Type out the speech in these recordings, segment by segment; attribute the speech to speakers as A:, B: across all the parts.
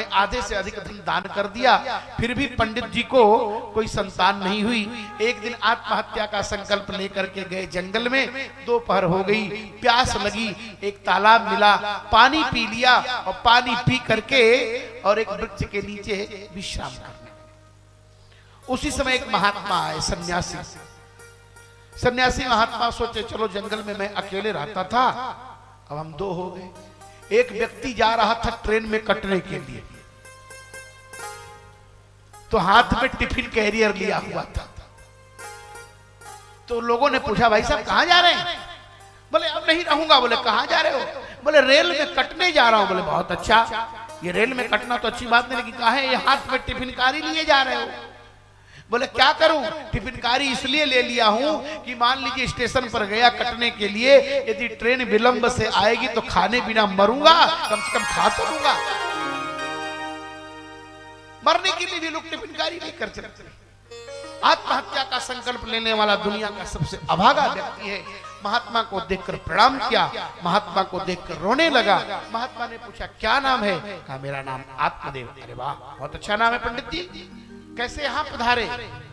A: आधे से अधिक धन दान कर दिया, फिर भी पंडित जी को कोई संतान नहीं हुई। एक दिन आत्महत्या का संकल्प लेकर के गए जंगल में। दोपहर हो गई, प्यास लगी, एक तालाब मिला, पानी पी लिया और पानी पी करके और एक वृक्ष के नीचे विश्राम करने। उसी समय एक महात्मा आए, सन्यासी। सन्यासी महात्मा सोचे चलो जंगल में मैं अकेले रहता था, अब हम दो हो गए। एक व्यक्ति जा रहा था ट्रेन में कटने के लिए, तो हाथ में टिफिन कैरियर लिया हुआ था। तो लोगों ने पूछा भाई साहब कहां जा रहे हैं? बोले अब नहीं रहूंगा। बोले कहां जा रहे हो? बोले रेल में कटने जा रहा हूं। बोले बहुत अच्छा, ये रेल में कटना तो अच्छी बात नहीं, लेकिन कहा है ये हाथ में टिफिन कारी लिए जा रहे हो? बोले क्या करूं? टिफिनकारी इसलिए ले लिया हूं कि मान लीजिए स्टेशन पर गया कटने के लिए, यदि ट्रेन विलंब से आएगी तो खाने बिना मरूंगा, कम से कम खा तो लूंगा। मरने के लिए भी लोग टिफिनकारी नहीं कर सकते। आत्महत्या का संकल्प लेने वाला दुनिया का सबसे अभागा व्यक्ति है। महात्मा को देखकर प्रणाम किया, महात्मा को देखकर रोने लगा। महात्मा ने पूछा क्या नाम है? कहा मेरा नाम आत्मदेव। अरे वाह, बहुत अच्छा नाम है पंडित जी, कैसे यहाँ पधारे?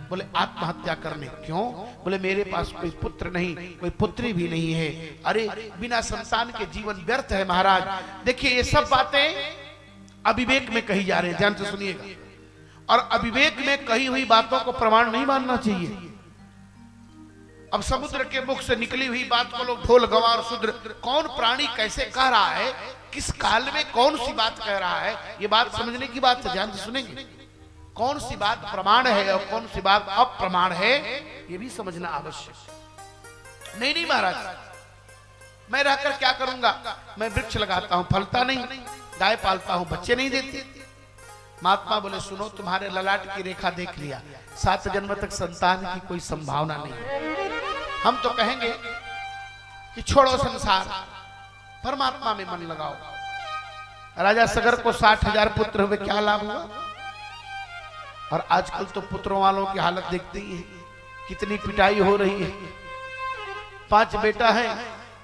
A: बोले आत्महत्या करने। क्यों? बोले मेरे पास कोई पुत्र नहीं, कोई पुत्री भी नहीं है। अरे बिना संतान के जीवन व्यर्थ है महाराज। देखिए ये सब बातें अविवेक में कही जा रही हैं, ध्यान से सुनिएगा। और अविवेक में कही हुई बातों को प्रमाण नहीं मानना चाहिए। अब समुद्र के मुख से निकली हुई बात को लोग ढोल गवार शूद्र, कौन प्राणी कैसे कह रहा है, किस काल में कौन सी बात कह रहा है, ये बात समझने की बात है, ध्यान से सुनेंगे। कौन सी बात प्रमाण है और कौन सी बात अप्रमाण है, ये भी समझना आवश्यक। नहीं नहीं महाराज, मैं रहकर क्या करूंगा? मैं वृक्ष लगाता हूं, फलता नहीं, गाय पालता हूं, बच्चे नहीं देते। महात्मा बोले सुनो, तुम्हारे ललाट की रेखा देख लिया, 7 जन्म तक संतान की कोई संभावना नहीं। हम तो कहेंगे कि छोड़ो संसार, परमात्मा में मन लगाओ। राजा सगर को 60,000 पुत्र हुए, क्या लाभ हुआ? और आजकल तो पुत्रों वालों की हालत देखते ही है, कितनी पिटाई हो रही है। 5 बेटा है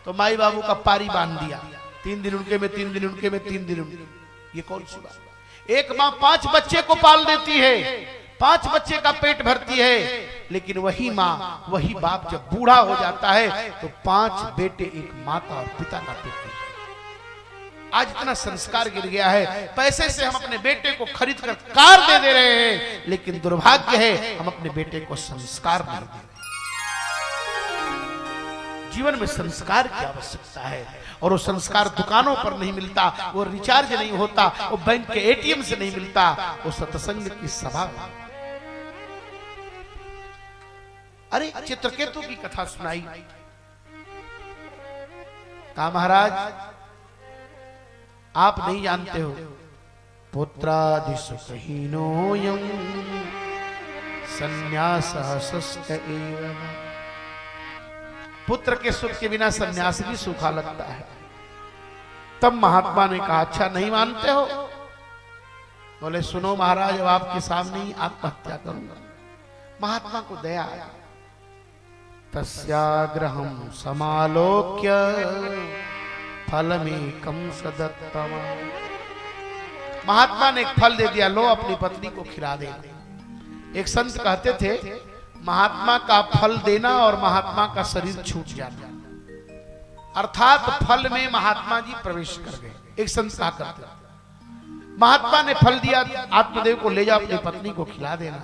A: तो माई बाबू का पारी बांध दिया, 3 दिन उनके में, 3 दिन उनके में, 3 दिन उनके में। ये कौन सी बात? एक माँ 5 बच्चे को पाल देती है, 5 बच्चे का पेट भरती है, लेकिन वही माँ वही बाप जब बूढ़ा हो जाता है तो 5 बेटे एक माता और पिता का पेट। आज इतना संस्कार गिर गया है, पैसे से हम अपने बेटे को खरीद कर कार दे रहे हैं, लेकिन दुर्भाग्य है हम अपने बेटे को संस्कार नहीं दे रहे। जीवन में संस्कार की आवश्यकता है, और वो संस्कार दुकानों पर नहीं मिलता, वो रिचार्ज नहीं होता, वो बैंक के एटीएम से नहीं मिलता, वो सत्संग की सभा। अरे चित्रकेतु की कथा सुनाई, कहा महाराज आप नहीं जानते हो, पुत्रादि सुखहीनोऽयं संन्यासः शुष्क एव। पुत्र के सुख के बिना सन्यास भी सूखा लगता है। तब महात्मा ने कहा अच्छा नहीं मानते हो? बोले सुनो महाराज, अब आपके सामने ही आत्महत्या करूंगा। महात्मा को दया आया। तस्याग्रहं समालोक्य फलमेकं सदत्तम। महात्मा ने एक फल दे दिया, लो अपनी पत्नी को खिला दे। एक संत कहते थे महात्मा का फल देना और महात्मा का शरीर छूट जाना, अर्थात फल में महात्मा जी प्रवेश कर गए। एक संत कहा करते, महात्मा ने फल दिया, आत्मदेव को ले जाओ अपनी पत्नी को खिला देना।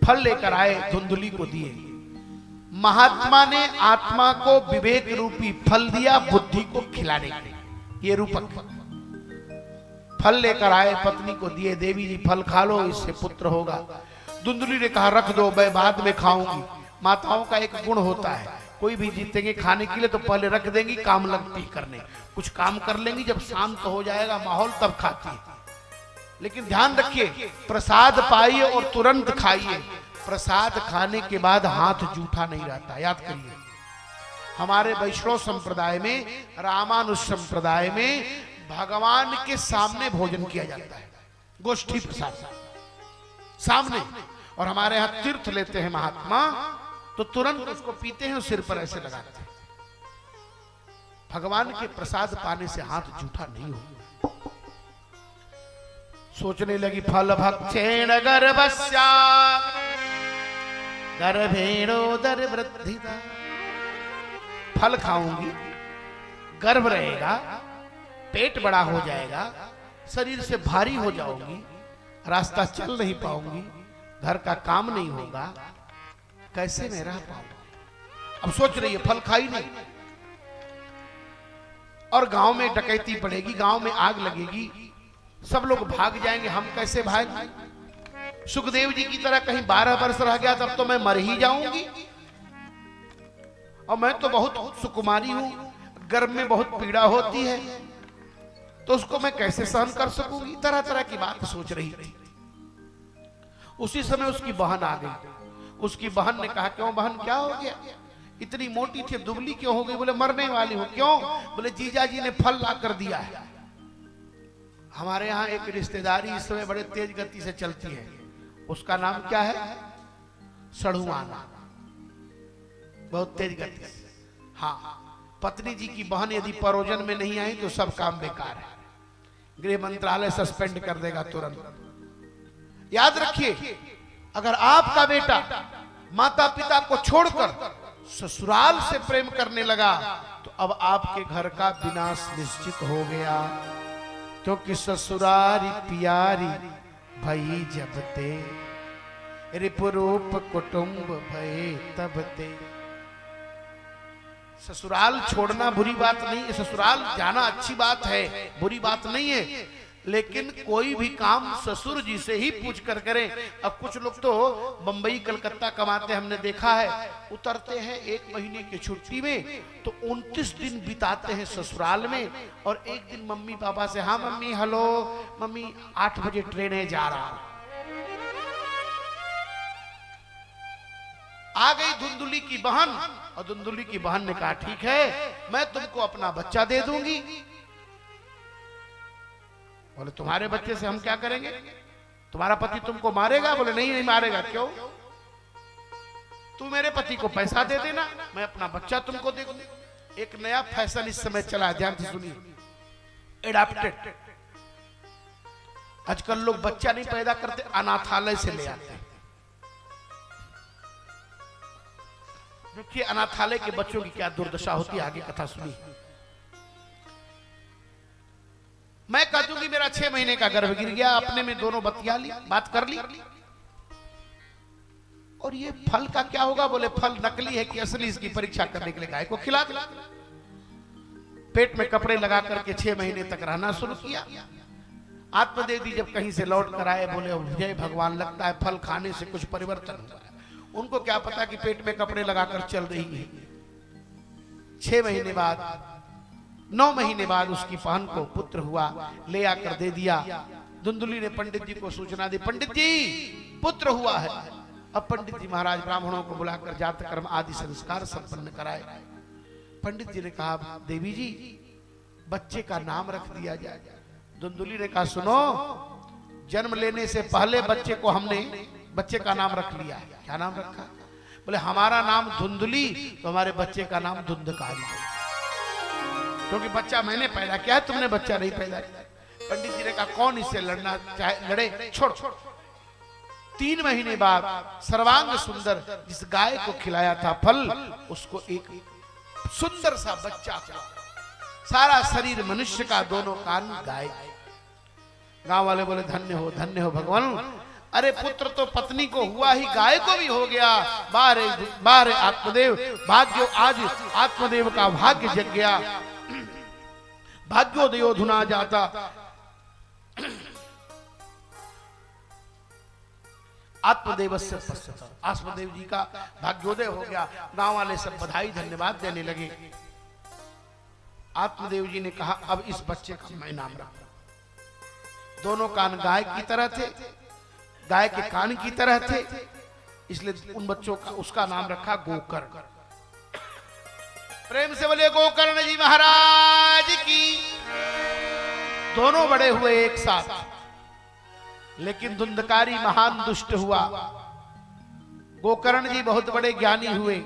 A: फल लेकर आए, धुंधुली को दिए। महात्मा ने आत्मा को विवेक रूपी फल दिया, बुद्धि को खिलाने के लिए। ये रूपक फल लेकर आए, पत्नी को दिए, देवी जी फल खा लो, इससे पुत्र होगा। धुंधुली ने कहा रख दो, मैं बाद में खाऊंगी। माताओं का एक गुण होता है, कोई भी जीतेंगे खाने के लिए तो पहले रख देंगी, काम लगती करने, कुछ काम कर लेंगी, जब शांत हो जाएगा माहौल तब खाती है। लेकिन ध्यान रखिए, प्रसाद पाइए और तुरंत खाइए। प्रसाद खाने के बाद हाथ जूठा नहीं रहता, याद करिए। हमारे वैष्णव संप्रदाय में, रामानुज संप्रदाय में भगवान के सामने भोजन किया जाता है, गोष्ठी प्रसाद सामने। और हमारे यहाँ तीर्थ लेते हैं महात्मा तो तुरंत उसको पीते हैं और सिर पर ऐसे लगाते हैं। भगवान के प्रसाद पाने से हाथ जूठा नहीं होगा। सोचने लगी फल भक्षेण गर्भस्या गर्भेणोदर वृद्धिता। फल खाऊंगी, गर्भ रहेगा, पेट बड़ा हो जाएगा, शरीर से भारी हो जाऊंगी, रास्ता चल नहीं पाऊंगी, घर का काम नहीं होगा, कैसे मैं रह पाऊंगा। अब सोच रही है फल खाई नहीं, और गांव में डकैती पड़ेगी, गांव में आग लगेगी, सब लोग भाग जाएंगे, हम कैसे भागें। सुखदेव जी की तरह कहीं 12 वर्ष रह गया तब तो मैं मर ही जाऊंगी, और मैं तो बहुत सुकुमारी हूं, गर्भ में बहुत पीड़ा होती है, तो उसको मैं कैसे सहन कर सकूंगी। तरह तरह की बात सोच रही थी। उसी समय उसकी बहन आ गई। उसकी बहन ने कहा, क्यों बहन क्या हो गया, इतनी मोटी थी दुबली क्यों हो गई। बोले मरने वाली हो। क्यों? बोले जीजा जी ने फल ला कर दिया है। हमारे यहाँ एक रिश्तेदारी इस समय बड़े तेज गति से चलती है, उसका नाम क्या है, सड़ुआना, बहुत तेज गति से। हाँ, पत्नी जी की बहन यदि परोजन में नहीं आई तो सब काम बेकार है, गृह मंत्रालय सस्पेंड कर देगा तुरंत। याद रखिए, अगर आपका बेटा माता पिता को छोड़कर ससुराल से प्रेम करने लगा तो अब आपके घर का विनाश निश्चित हो गया, क्योंकि ससुरारी प्यारी भई जब ते रिपुरूप कुटुंब भये तब ते। ससुराल छोड़ना बुरी बात नहीं है, ससुराल जाना अच्छी बात है, बुरी बात नहीं है, लेकिन कोई भी काम ससुर जी से ही पूछ कर करें। अब कुछ लोग तो बंबई कलकत्ता कमाते, हमने देखा है, उतरते हैं 1 महीने की छुट्टी में तो 29 दिन बिताते हैं ससुराल में, और एक दिन मम्मी पापा से, हाँ मम्मी हेलो मम्मी 8 बजे ट्रेन है जा रहा हूं। आ गई धुंधुली की बहन, और धुंधुली की बहन ने कहा ठीक है मैं तुमको अपना बच्चा दे दूंगी। बोले तुम्हारे बच्चे से हम क्या करेंगे, तुम्हारा पति तुमको मारेगा। बोले नहीं नहीं मारेगा। क्यों? तू मेरे पति को पैसा दे देना, मैं अपना बच्चा तुमको दे दूंगी। एक नया फैशन इस समय चला, ध्यान से सुनिए, एडाप्टेड। आजकल लोग बच्चा नहीं पैदा करते, अनाथालय से ले आते हैं। देखिए अनाथालय के बच्चों की क्या दुर्दशा होती है, आगे कथा सुनी। मैं कह दूंगी मेरा 6 महीने का गर्भ गिर गया, अपने में दोनों बतिया ली, बात कर ली, और ये फल का क्या होगा। बोले फल नकली है कि असली, इसकी परीक्षा करने के लिए गाय को खिला दिया। पेट में कपड़े लगा करके 6 महीने तक रहना शुरू किया। आत्मदेव जी जब कहीं से लौट कर आए, बोले जय भगवान, लगता है फल खाने से कुछ परिवर्तन हुआ है। उनको क्या पता कि पेट में कपड़े लगाकर चल रही है। 6 महीने बाद, 9 महीने बाद उसकी बहन को पुत्र हुआ, ले आकर दे दिया। धुंधुली ने पंडित जी को सूचना दी, पंडित जी पुत्र हुआ है। अब पंडित जी महाराज ब्राह्मणों को बुलाकर जात कर्म आदि संस्कार संपन्न कराए। पंडित जी ने कहा देवी जी बच्चे का नाम रख दिया जाए। धुंधुली ने कहा सुनो, जन्म लेने से पहले बच्चे को हमने बच्चे का नाम रख लिया है। क्या नाम रखा? बोले हमारा नाम धुंधुली, तो हमारे बच्चे का नाम धुंधकारी है, क्योंकि बच्चा मैंने पैदा किया है, तुमने बच्चा नहीं पैदा किया। पंडित जी ने कहा कौन इससे लड़ना चाहे लड़े, छोड़। 3 महीने बाद सर्वांग सुंदर जिस गाय को खिलाया था फल, उसको एक सुंदर सा बच्चा था, सारा शरीर मनुष्य का, दोनों कान गाय। गांव वाले बोले धन्य हो भगवान, अरे पुत्र तो पत्नी को हुआ ही, गाय को भी हो गया। बारे आत्मदेव, भाग्यो आज आत्मदेव का भाग्य जग गया। भाग्योदयो धुना जाता। आत्मदेव से पश्चात आत्मदेव जी का भाग्योदय हो गया। गांव वाले सब बधाई धन्यवाद देने लगे। आत्मदेव जी ने कहा अब इस बच्चे का मैं नाम रखूं। दोनों कान गाय की तरह थे, गाय के कान की तरह थे, इसलिए उन बच्चों का उसका नाम रखा गोकर्ण। प्रेम से बोले गोकर्ण जी महाराज की। दोनों बड़े हुए एक साथ, लेकिन धुंधकारी महान दुष्ट हुआ। गोकर्ण जी बहुत बड़े ज्ञानी हुए।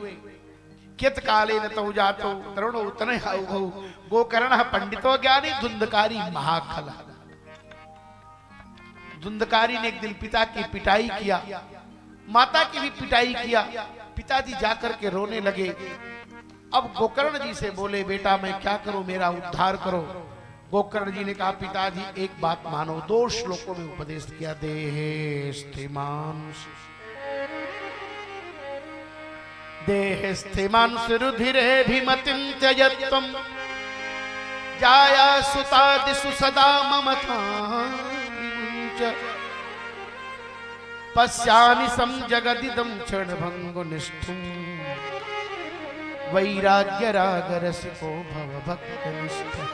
A: कित काले न तौ जातो तरुण उतने हाउ। गोकर्ण पंडितो ज्ञानी, धुंधकारी महाखला। धुंधकारी ने एक दिन पिता की पिटाई किया, माता की भी पिटाई किया। पिताजी जाकर के रोने लगे। अब गोकर्ण जी से बोले, बेटा मैं क्या करूं, मेरा उद्धार करो। गोकर्ण जी ने कहा, पिताजी एक बात मानो। 2 श्लोकों में उपदेश किया। देहस्थिमांसु रुधिरेऽभिमतिं त्यजत्वं जाया सुतादिषु सदा ममतां विमुञ्च पश्यामि संजगदिदं क्षणभङ्गुनिष्ठुं वैराग्यरागरसिको भवभक्तनिष्ठः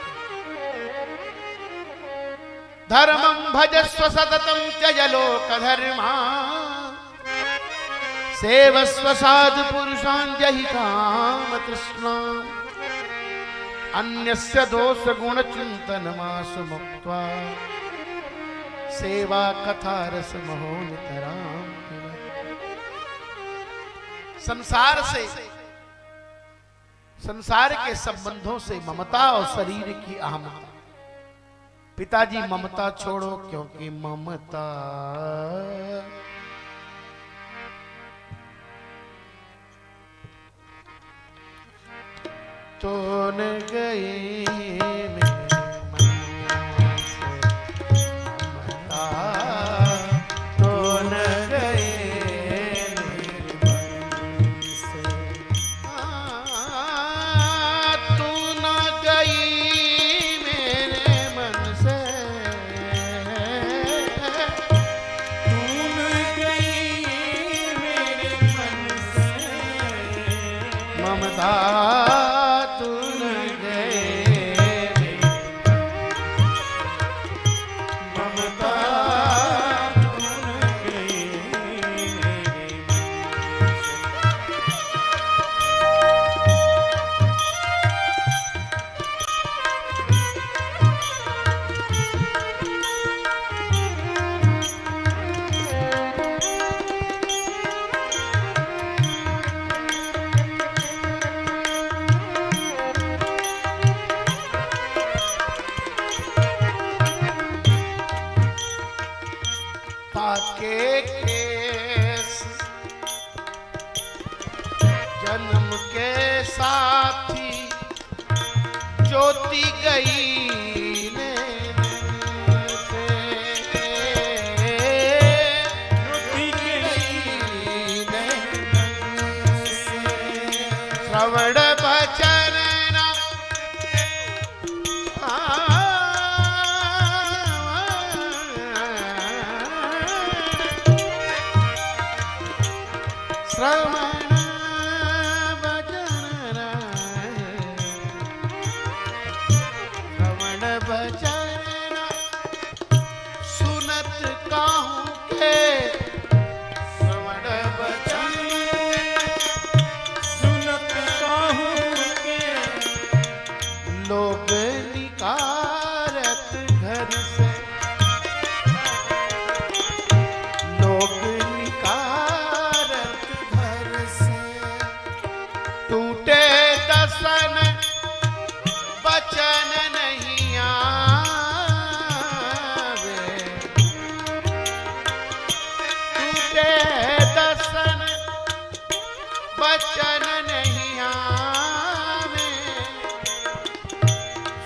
A: धर्मं भजस्व सततं त्यज लोकधर्मान् सेवस्व साधु पुरुषान् जहि कामतृष्णाम् अन्यस्य दोष गुण चिंतनमासु मुक्त्वा सेवा कथा रस महो नितराम। संसार के संबंधों से ममता और शरीर की अहमता। पिताजी ममता छोड़ो, क्योंकि ममता तो न गई मेरे मन से ममता, तो न गई मेरे मन से। तू न गई मेरे मन से, तू न गई मेरे मन से ममता। के केस जन्म के साथी ज्योति गई ने से, ज्योति गई ने से। श्रवण बचन श्रवण भजन, श्रवण भजन सुनत काहू के, श्रवण भजन सुनत काहू के। लोग निकारत घर से, लोग टूटे दसन बचन नहीं आवे, टूटे दसन बचन नहीं आवे।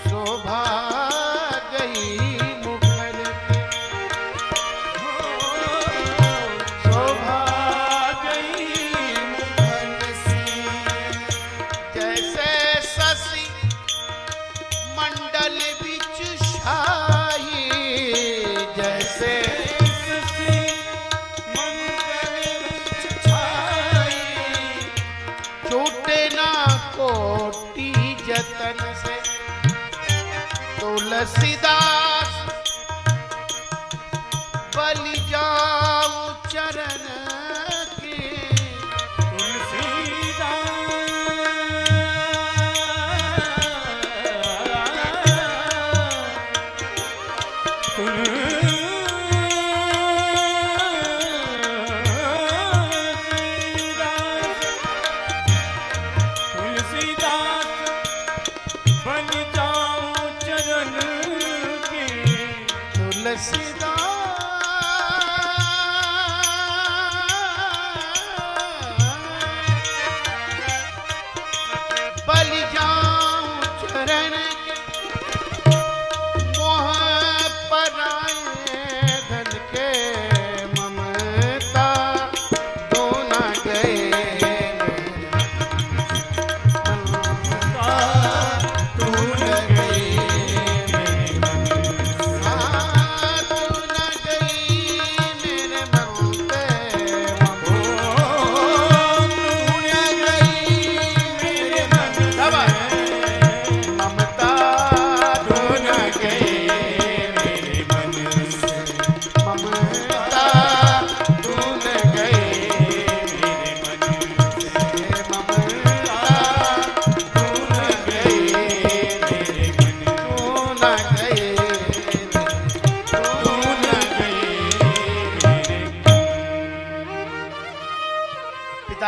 A: शोभा गई मुखर शोभा मंडल बिच छाई, जैसे मंडल बिच छाई। छूटे ना कोटि जतन से, तुलसीदास बलि जाऊं चरण के। तुलसीदास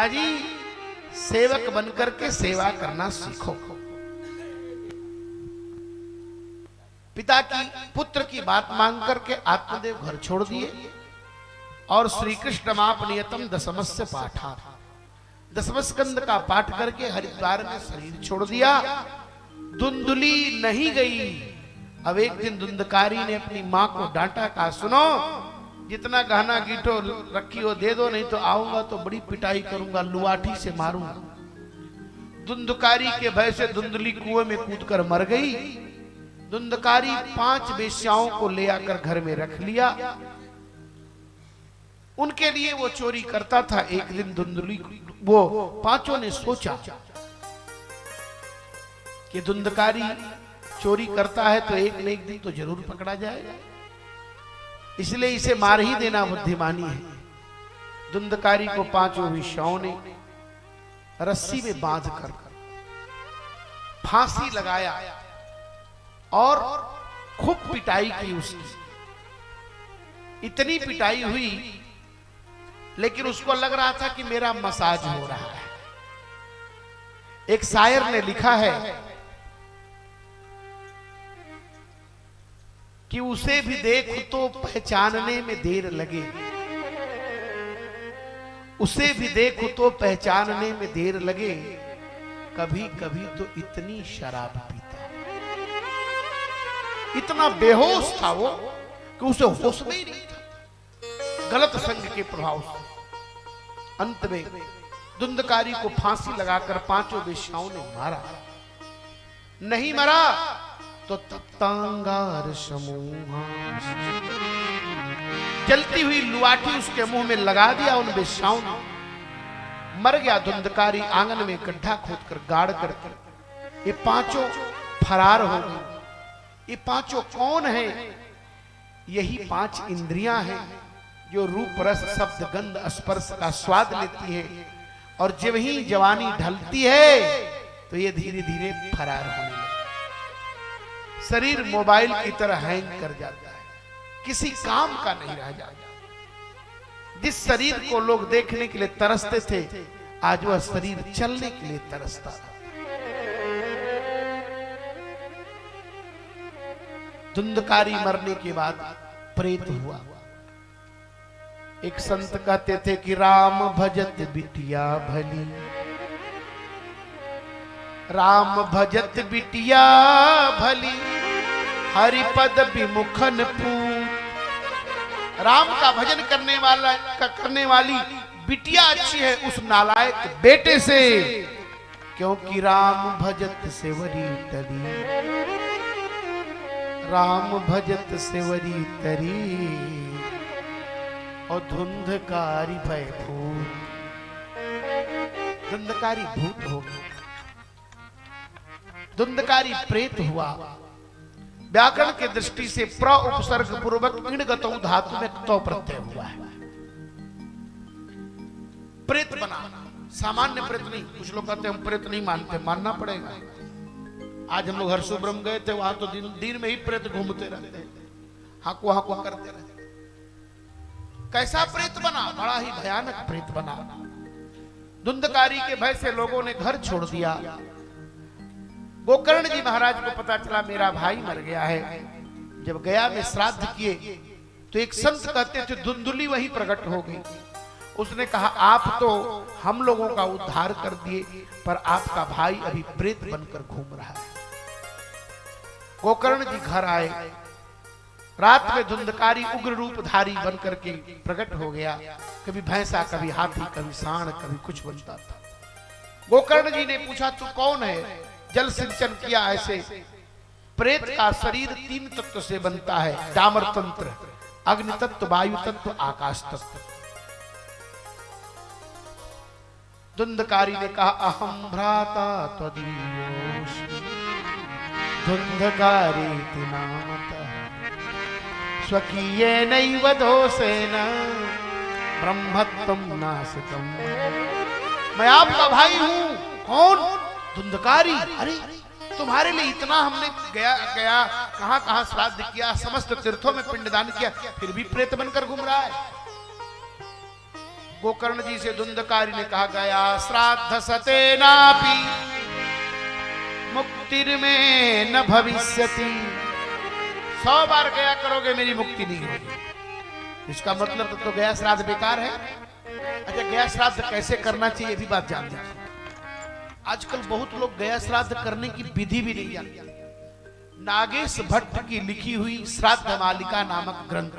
A: पिताजी सेवक बनकर के सेवा करना सीखो। पिता की पुत्र की बात मांग करके आत्मदेव घर छोड़ दिए और श्री कृष्ण मापनियतम दशमस्य पाठा, दसम स्कंद का पाठ करके हरिद्वार में शरीर छोड़ दिया। धुंधुली नहीं गई। अब एक दिन धुंधकारी ने अपनी मां को डांटा, कहा सुनो, जितना गहना गीठो रखी हो दे दो, नहीं तो आऊंगा तो बड़ी पिटाई करूंगा, लुआठी से मारूंगा। धुंधकारी के भय से धुंधली कुएं में कूदकर मर गई। धुंधकारी 5 वेश्याओं को ले आकर घर में रख लिया। उनके लिए वो चोरी करता था। एक दिन धुंधली वो 5 ने सोचा कि धुंधकारी चोरी करता है तो एक न एक दिन तो जरूर पकड़ा जाएगा, इसलिए इसे मार ही देना बुद्धिमानी है। धुंधकारी को 5 वेश्याओं ने रस्सी में बांधकर फांसी लगाया और खूब पिटाई की उसकी। इतनी पिटाई हुई लेकिन उसको लग रहा था कि मेरा मसाज हो रहा है। एक शायर ने लिखा है कि उसे भी देख तो पहचानने में देर लगे, उसे भी देख तो पहचानने में देर लगे, कभी कभी तो इतनी शराब पीता, इतना बेहोश था वो कि उसे होश में ही नहीं था, गलत संग के प्रभाव से। अंत में धुंधकारी को फांसी लगाकर 5 वेश्याओं ने मारा। नहीं मरा तो तप्तांगार समूहा, जलती हुई लुआठी उसके मुंह में लगा दिया उन वेश्याओं ने। मर गया धुंधकारी। आंगन में गड्ढा खोदकर गाड़ करके ये 5 फरार हो गए। ये 5 कौन है? यही 5 इंद्रियां हैं जो रूप रस शब्द गंध स्पर्श का स्वाद लेती है, और जब ही जवानी ढलती है तो ये धीरे धीरे फरार होने लगता। शरीर मोबाइल की तरह हैंग कर जाता है, किसी काम का नहीं रह जाता। जिस शरीर को लोग देखने के लिए तरसते थे, आज वह शरीर चलने के लिए तरसता है। धुंधकारी मरने के बाद प्रेत हुआ। एक संत कहते थे कि राम भजत बिटिया भली, राम भजत बिटिया भली, हरिपद विमुखन पूत। राम का भजन करने वाली बिटिया अच्छी है उस नालायक बेटे से, क्योंकि राम भजत सेवरी तरी, राम भजत सेवरी तरी, और धुंधकारी भय भूत। धुंधकारी भूत हो गया, धुंधकारी प्रेत हुआ। व्याकरण के दृष्टि से प्र उपसर्ग पूर्वक इणगतौ धातु में तो प्रत्यय हुआ है। प्रेत बना, सामान्य प्रेत नहीं। कुछ लोग कहते हैं हम प्रेत नहीं मानते, मानना पड़ेगा। आज हम लोग हर्षोब्रह्म गए थे, वहां तो दिन में ही प्रेत घूमते रहते हैं, हाको हाको करते रहते। कैसा प्रेत बना? बड़ा ही भयानक प्रेत बना। धुंधकारी के भय से लोगों ने घर छोड़ दिया। गोकर्ण जी महाराज को पता चला मेरा भाई मर गया है। जब गया में श्राद्ध किए तो एक संत कहते थे धुंधुली वही प्रकट हो गई। उसने कहा आप तो हम लोगों का उद्धार कर दिए, पर आपका भाई अभी प्रेत बनकर घूम रहा है। गोकर्ण जी घर आए। रात में धुंधकारी उग्र रूपधारी बनकर के प्रकट हो गया। कभी भैंसा, कभी हाथी, कभी सांड, कभी कुछ बनता था। गोकर्ण जी ने पूछा तू कौन है? जल सिंचन किया ऐसे। प्रेत का शरीर 3 तत्व से बनता है, डामर तंत्र, अग्नि तत्व, वायु तत्व, आकाश तत्व। धुंधकारी ने कहा अहम भ्राता त्वदीयोऽस्मि धुंधकारी नामतः स्वकीयेनैव दोषेण ब्रह्मत्वं नाशितम्। मैं आपका भाई हूं। कौन? धुंधकारी। अरे तुम्हारे लिए इतना हमने गया कहां श्राद्ध किया, समस्त तीर्थों में पिंडदान किया, फिर भी प्रेत बनकर घूम रहा है। गोकर्ण जी से धुंधकारी ने कहा, गया श्राद्ध सतेनापि मुक्तिर्मे न भविष्यति। 100 बार गया करोगे मेरी मुक्ति नहीं होगी। इसका मतलब तो गया श्राद्ध बेकार है। अच्छा, गया श्राद्ध कैसे करना चाहिए ये भी बात जान लीजिए। आजकल बहुत लोग गया श्राद्ध करने की विधि भी नहीं जानते। नागेश भट्ट की लिखी हुई श्राद्ध मालिका नामक ग्रंथ,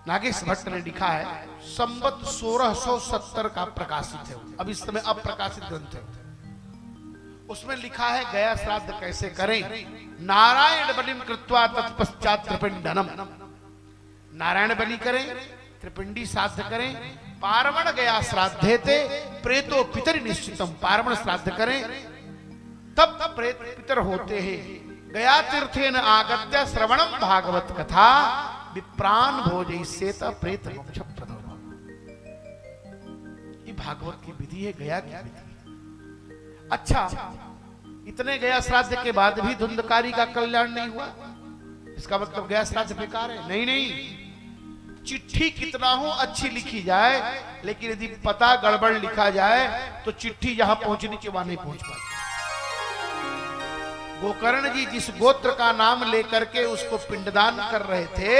A: नागेश भट्ट ने लिखा है, संवत 1670 का प्रकाशित है। अब इस समय अप्रकाशित ग्रंथ है। उसमें लिखा है गया श्राद्ध कैसे करें। नारायण बलिम कृत्वा तत्पश्चात त्रिपिंडनम। नारायण बलि करें, त्रिपिंडी श्राद्ध करें, पार्वण गया श्राद्धे थे प्रेतो पितर निश्चितम। पार्वण श्राद्ध करें तब प्रेत पितर होते हैं। गया तीर्थेन आगत्य श्रवणम भागवत कथा विप्राण भोजयिष्येत प्रेत मोक्ष प्रदो। ये भागवत की विधि है, गया की विधि है। अच्छा, इतने गया श्राद्ध के बाद भी धुंधकारी का कल्याण नहीं हुआ, इसका मतलब गया श्राद्ध बेकार है? नहीं नहीं, चिट्ठी कितना हो अच्छी लिखी जाए, लेकिन यदि पता गड़बड़ लिखा जाए तो चिट्ठी जहां पहुंचनी चाहिए वहां नहीं पहुंच पाती। गोकर्ण जी जिस गोत्र का नाम लेकर के उसको पिंडदान कर रहे थे,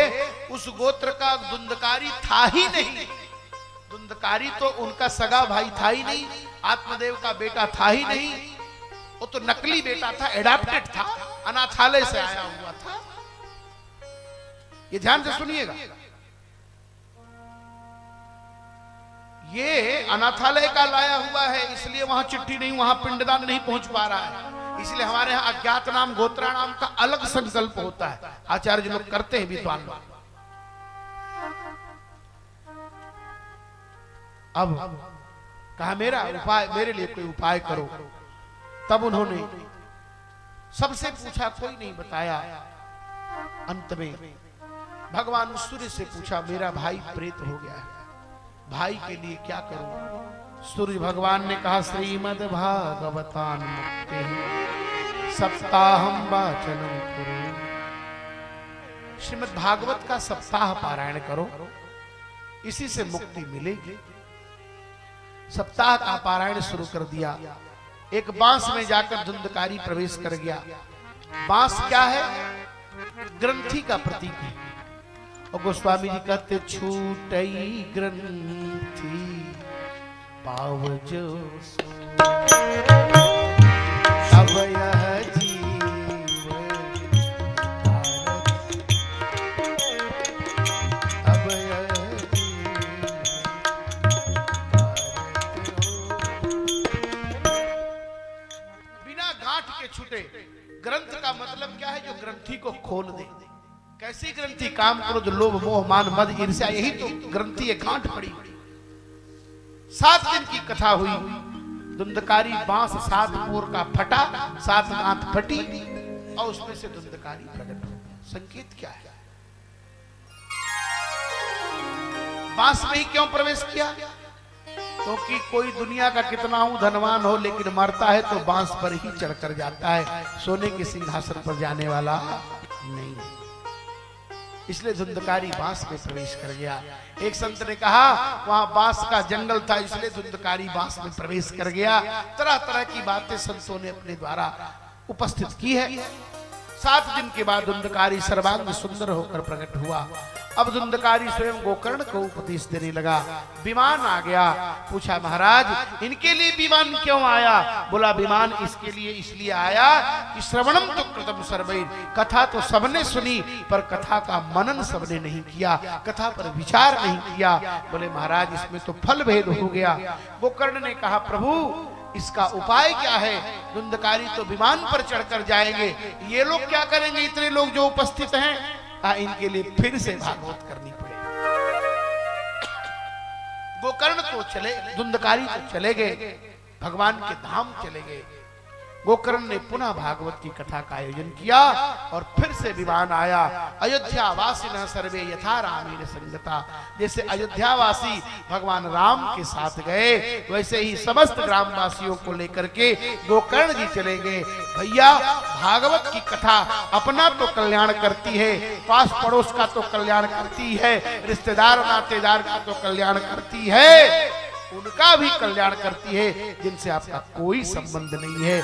A: उस गोत्र का धुंधकारी था ही नहीं। धुंधकारी तो उनका सगा भाई था ही नहीं, आत्मदेव का बेटा था ही नहीं, वो तो नकली बेटा था, एडाप्टेड था, अनाथालय से आया हुआ था। ये ध्यान से सुनिएगा, ये अनाथालय का लाया हुआ है, इसलिए वहां चिट्ठी नहीं, वहां पिंडदान नहीं पहुंच पा रहा है। इसलिए हमारे यहाँ अज्ञात नाम गोत्रा नाम का अलग संकल्प होता है, आचार्य लोग करते हैं विद्वान लोग। अब कहा मेरा उपाय, मेरे लिए कोई उपाय करो। तब उन्होंने सबसे पूछा, कोई नहीं बताया। अंत में भगवान सूर्य से पूछा, मेरा भाई प्रेत हो गया है, भाई के लिए क्या करूं? सूर्य भगवान ने कहा, श्रीमद् भागवतान मुक्ति सप्ताहम वाचनम करो। श्रीमद् भागवत का सप्ताह पारायण करो, इसी से मुक्ति मिलेगी। सप्ताह का पारायण शुरू कर दिया। एक बांस में जाकर धुंधकारी प्रवेश कर गया। बांस क्या है? ग्रंथि का प्रतीक है। और गोस्वामी जी कहते, छूटई ग्रंथि पावजो अब यह जीव अब यह बिना गांठ के छूटे। ग्रंथ का मतलब क्या है? जो ग्रंथि को खोल दे। कैसी ग्रंथि? काम क्रोध लोभ मोह मान मद ईर्ष्या, यही तो ग्रंथि है, गांठ पड़ी। 7 दिन की कथा हुई। धुंधकारी बांस 7 पोर का फटा, 7 गांठ फटी और उसमें से धुंधकारी प्रकट हो गया। संकेत क्या है? बांस में ही क्यों प्रवेश किया? क्योंकि कोई दुनिया का कितना हूं धनवान हो, लेकिन मरता है तो बांस पर ही चढ़कर जाता है, सोने के सिंहासन पर जाने वाला नहीं। इसलिए धुंधकारी बांस में प्रवेश कर गया। एक संत ने कहा वहां बांस का जंगल था, इसलिए धुंधकारी बांस में प्रवेश कर गया। तरह तरह की बातें संतों ने अपने द्वारा उपस्थित की है। 7 दिन के बाद धुंधकारी सर्वांग सुंदर होकर प्रकट हुआ। अब धुंधकारी स्वयं गोकर्ण को उपदेश देने लगा। विमान आ गया। पूछा, महाराज इनके लिए विमान क्यों आया? बोला, विमान इसके लिए इसलिए आया कि श्रवणम तो कृतम सर्वैर, कथा तो सबने सुनी पर कथा का मनन सबने नहीं किया, कथा पर विचार नहीं किया। बोले, महाराज इसमें तो फल भेद हो गया। गोकर्ण ने कहा, प्रभु इसका उपाय क्या है? धुंधकारी तो विमान पर चढ़कर जाएंगे, ये लोग क्या करेंगे? इतने लोग जो उपस्थित हैं, इनके लिए फिर से भागवत करनी पड़ेगी। गोकर्ण तो चले, धुंधकारी तो चले गए, भगवान के धाम चले गए। गोकर्ण ने पुनः भागवत की कथा का आयोजन किया और फिर से विमान आया। अयोध्या वासी न सर्वे यथा रामेण संगता, जैसे अयोध्या वासी भगवान राम के साथ गए वैसे ही समस्त ग्रामवासियों को लेकर के गोकर्ण जी चले गए। भैया भागवत की कथा अपना तो कल्याण करती है, पास पड़ोस का तो कल्याण करती है, रिश्तेदार नातेदार का तो कल्याण करती है, उनका भी कल्याण करती है जिनसे आपका कोई संबंध नहीं है।